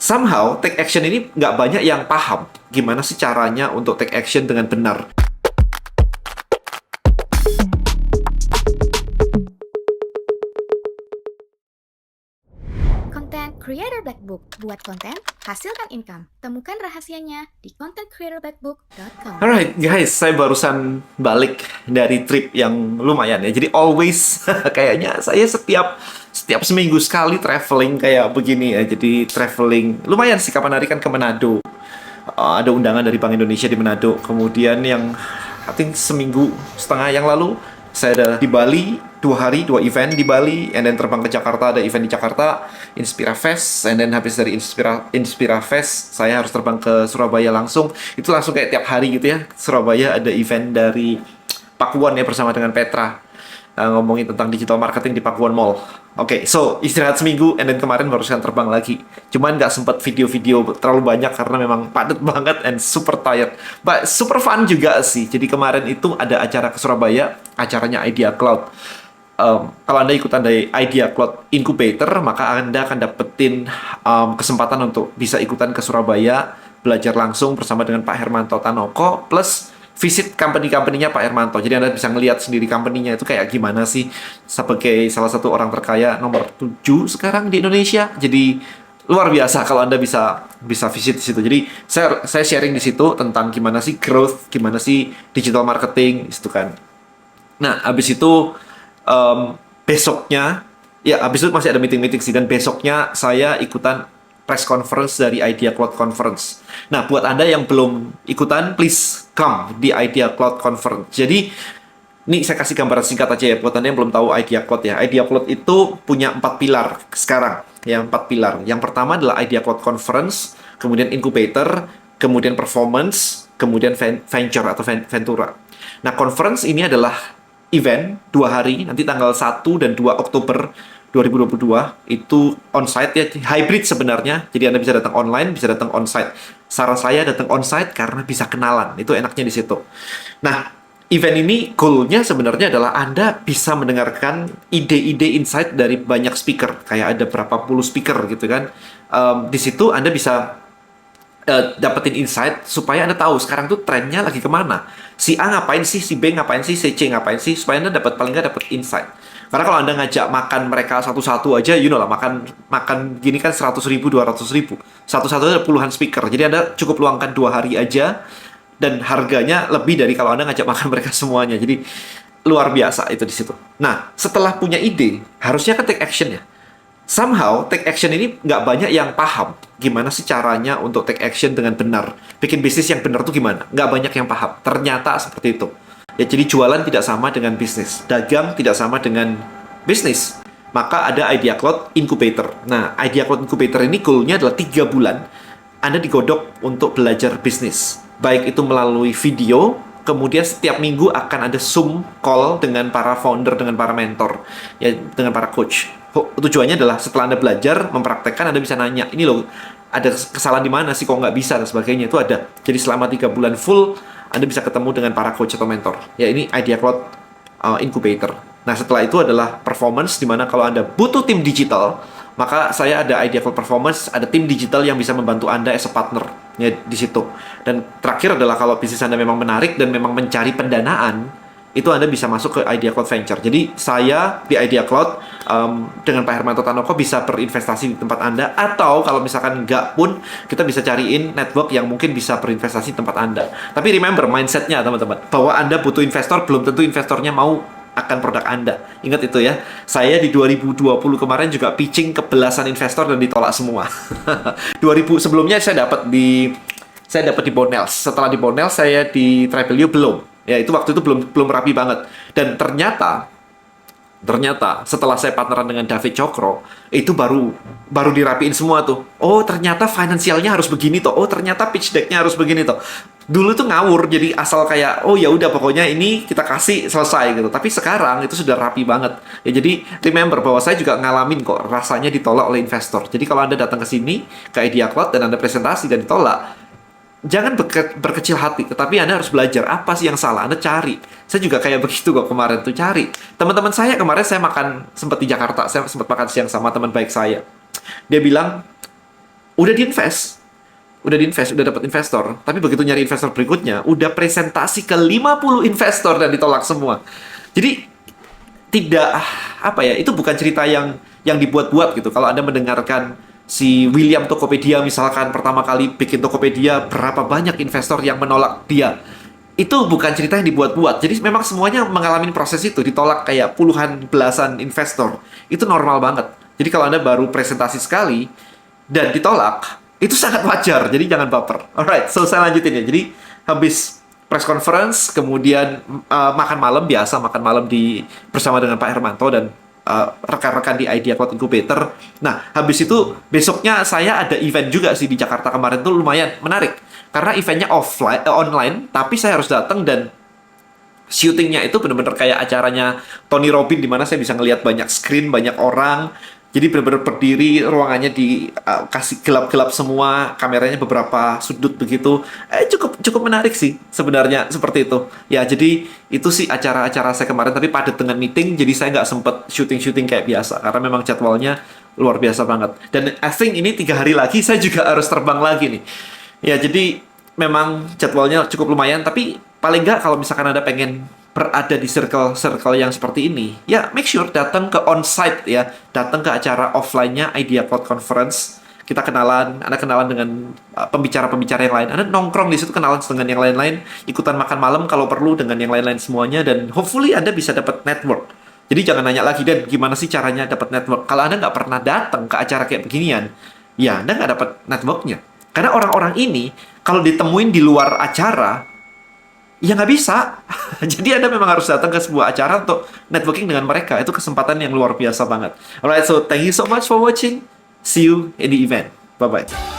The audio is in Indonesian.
Somehow, take action ini nggak banyak yang paham gimana sih caranya untuk take action dengan benar. Content Creator Black Book. Buat konten, hasilkan income. Temukan rahasianya di contentcreatorblackbook.com. Alright guys, saya barusan balik dari trip yang lumayan ya. Jadi always kayaknya saya setiap seminggu sekali traveling kayak begini ya. Jadi traveling lumayan sih, kapan hari kan ke Manado. Ada undangan dari Bank Indonesia di Manado. Kemudian yang I think seminggu setengah yang lalu saya ada di Bali, 2 hari, 2 event di Bali, and then terbang ke Jakarta, ada event di Jakarta, Inspira Fest, and then habis dari Inspira Fest, saya harus terbang ke Surabaya langsung. Itu langsung kayak tiap hari gitu ya. Surabaya ada event dari Pakuwon ya bersama dengan Petra. Ngomongin tentang digital marketing di Pakuwon Mall. Oke, so istirahat seminggu, and then kemarin barusan terbang lagi. Cuman nggak sempat video-video terlalu banyak karena memang padat banget and super tired. But super fun juga sih. Jadi kemarin itu ada acara ke Surabaya, acaranya Idea Cloud. Kalau Anda ikutan dari Idea Cloud Incubator, maka Anda akan dapetin kesempatan untuk bisa ikutan ke Surabaya, belajar langsung bersama dengan Pak Hermanto Tanoko, plus visit company-company-nya Pak Hermanto. Jadi Anda bisa ngelihat sendiri company-nya itu kayak gimana sih sebagai salah satu orang terkaya nomor 7 sekarang di Indonesia. Jadi luar biasa kalau Anda bisa visit di situ. Jadi saya sharing di situ tentang gimana sih growth, gimana sih digital marketing itu kan. Nah, habis itu besoknya ya habis itu masih ada meeting-meeting sih, dan besoknya saya ikutan press conference dari Idea Cloud Conference. Nah, buat Anda yang belum ikutan, please come di Idea Cloud Conference. Jadi, ini saya kasih gambaran singkat aja ya, buat Anda yang belum tahu Idea Cloud ya. Idea Cloud itu punya 4 pilar sekarang. Ya, 4 pilar. Yang pertama adalah Idea Cloud Conference, kemudian Incubator, kemudian Performance, kemudian Venture atau Ventura. Nah, conference ini adalah event 2 hari, nanti tanggal 1 dan 2 Oktober 2022 itu on-site ya, hybrid sebenarnya. Jadi Anda bisa datang online, bisa datang on-site. Saran saya datang on-site karena bisa kenalan. Itu enaknya di situ. Nah, event ini goal-nya sebenarnya adalah Anda bisa mendengarkan ide-ide insight dari banyak speaker. Kayak ada berapa puluh speaker gitu kan. Di situ Anda bisa dapetin insight supaya Anda tahu sekarang tuh trennya lagi kemana. Si A ngapain sih, si B ngapain sih, si C ngapain sih, supaya Anda paling nggak dapat insight. Karena kalau Anda ngajak makan mereka satu-satu aja, you know lah, makan gini kan 100.000, 200.000. Satu-satu ada puluhan speaker. Jadi Anda cukup luangkan 2 hari aja, dan harganya lebih dari kalau Anda ngajak makan mereka semuanya. Jadi luar biasa itu di situ. Nah, setelah punya ide, harusnya kan take action ya. Somehow, take action ini nggak banyak yang paham gimana sih caranya untuk take action dengan benar. Bikin bisnis yang benar tuh gimana? Nggak banyak yang paham. Ternyata seperti itu. Ya, jadi jualan tidak sama dengan bisnis. Dagang tidak sama dengan bisnis. Maka ada Idea Cloud Incubator. Nah, Idea Cloud Incubator ini goal-nya adalah 3 bulan Anda digodok untuk belajar bisnis. Baik itu melalui video, kemudian setiap minggu akan ada Zoom call dengan para founder, dengan para mentor, ya, dengan para coach. Tujuannya adalah setelah Anda belajar, mempraktekkan, Anda bisa nanya, ini loh, ada kesalahan di mana sih, kok nggak bisa, dan sebagainya. Itu ada. Jadi selama 3 bulan full, Anda bisa ketemu dengan para coach atau mentor. Ya, ini Idea Cloud Incubator. Nah, setelah itu adalah performance, di mana kalau Anda butuh tim digital, maka saya ada Idea Cloud Performance, ada tim digital yang bisa membantu Anda as a partner ya di situ. Dan terakhir adalah kalau bisnis Anda memang menarik dan memang mencari pendanaan, itu Anda bisa masuk ke Idea Cloud Venture. Jadi saya di Idea Cloud dengan Pak Hermanto Tanoko bisa berinvestasi di tempat Anda, atau kalau misalkan nggak pun, kita bisa cariin network yang mungkin bisa berinvestasi di tempat Anda. Tapi remember mindsetnya teman-teman, bahwa Anda butuh investor, belum tentu investornya mau akan produk Anda. Ingat itu ya. Saya di 2020 kemarin juga pitching ke belasan investor dan ditolak semua. 2000 sebelumnya saya dapat di Bonels. Setelah di Bonels saya di Travelio belum. Ya, itu waktu itu belum rapi banget. Dan ternyata setelah saya partneran dengan David Cokro, itu baru dirapiin semua tuh. Oh, ternyata finansialnya harus begini toh. Oh, ternyata pitch deck-nya harus begini toh. Dulu tuh ngawur, jadi asal kayak oh ya udah pokoknya ini kita kasih selesai gitu. Tapi sekarang itu sudah rapi banget. Ya, jadi remember bahwa saya juga ngalamin kok rasanya ditolak oleh investor. Jadi kalau Anda datang ke sini ke Idea Cloud dan Anda presentasi dan ditolak, jangan berkecil hati, tetapi Anda harus belajar apa sih yang salah. Anda cari. Saya juga kayak begitu kok kemarin tuh, cari. Teman-teman saya kemarin, saya makan sempat di Jakarta, saya sempat makan siang sama teman baik saya. Dia bilang, udah diinvest, udah dapat investor, tapi begitu nyari investor berikutnya, udah presentasi ke 50 investor dan ditolak semua. Jadi tidak apa ya, itu bukan cerita yang dibuat-buat gitu. Kalau Anda mendengarkan si William Tokopedia misalkan pertama kali bikin Tokopedia, berapa banyak investor yang menolak dia. Itu bukan cerita yang dibuat-buat. Jadi memang semuanya mengalami proses itu, ditolak kayak puluhan belasan investor. Itu normal banget. Jadi kalau Anda baru presentasi sekali dan ditolak, itu sangat wajar. Jadi jangan baper. Alright, so saya lanjutin ya. Jadi habis press conference, kemudian makan malam biasa, makan malam bersama dengan Pak Hermanto dan rekan-rekan di Idea Cloud Incubator. Nah, habis itu besoknya saya ada event juga sih di Jakarta kemarin tuh lumayan menarik. Karena eventnya online, tapi saya harus datang dan syutingnya itu benar-benar kayak acaranya Tony Robbins di mana saya bisa ngelihat banyak screen, banyak orang. Jadi benar-benar berdiri, ruangannya dikasih gelap-gelap semua, kameranya beberapa sudut begitu. Cukup menarik sih sebenarnya seperti itu. Ya, jadi itu sih acara-acara saya kemarin, tapi padat dengan meeting, jadi saya nggak sempet syuting-syuting kayak biasa, karena memang jadwalnya luar biasa banget. Dan I think ini 3 hari lagi saya juga harus terbang lagi nih. Ya, jadi memang jadwalnya cukup lumayan, tapi paling nggak kalau misalkan Anda pengen berada di circle yang seperti ini, ya make sure datang ke onsite ya, datang ke acara offline-nya Idea Cloud Conference. Kita Anda kenalan dengan pembicara-pembicara yang lain. Anda nongkrong di situ, kenalan dengan yang lain-lain, ikutan makan malam kalau perlu dengan yang lain-lain semuanya, dan hopefully Anda bisa dapat network. Jadi jangan nanya lagi, Dan, gimana sih caranya dapat network? Kalau Anda nggak pernah datang ke acara kayak beginian, ya Anda nggak dapat networknya. Karena orang-orang ini, kalau ditemuin di luar acara, ya nggak bisa. Jadi Anda memang harus datang ke sebuah acara untuk networking dengan mereka. Itu kesempatan yang luar biasa banget. Alright, so thank you so much for watching. See you in the event. Bye-bye.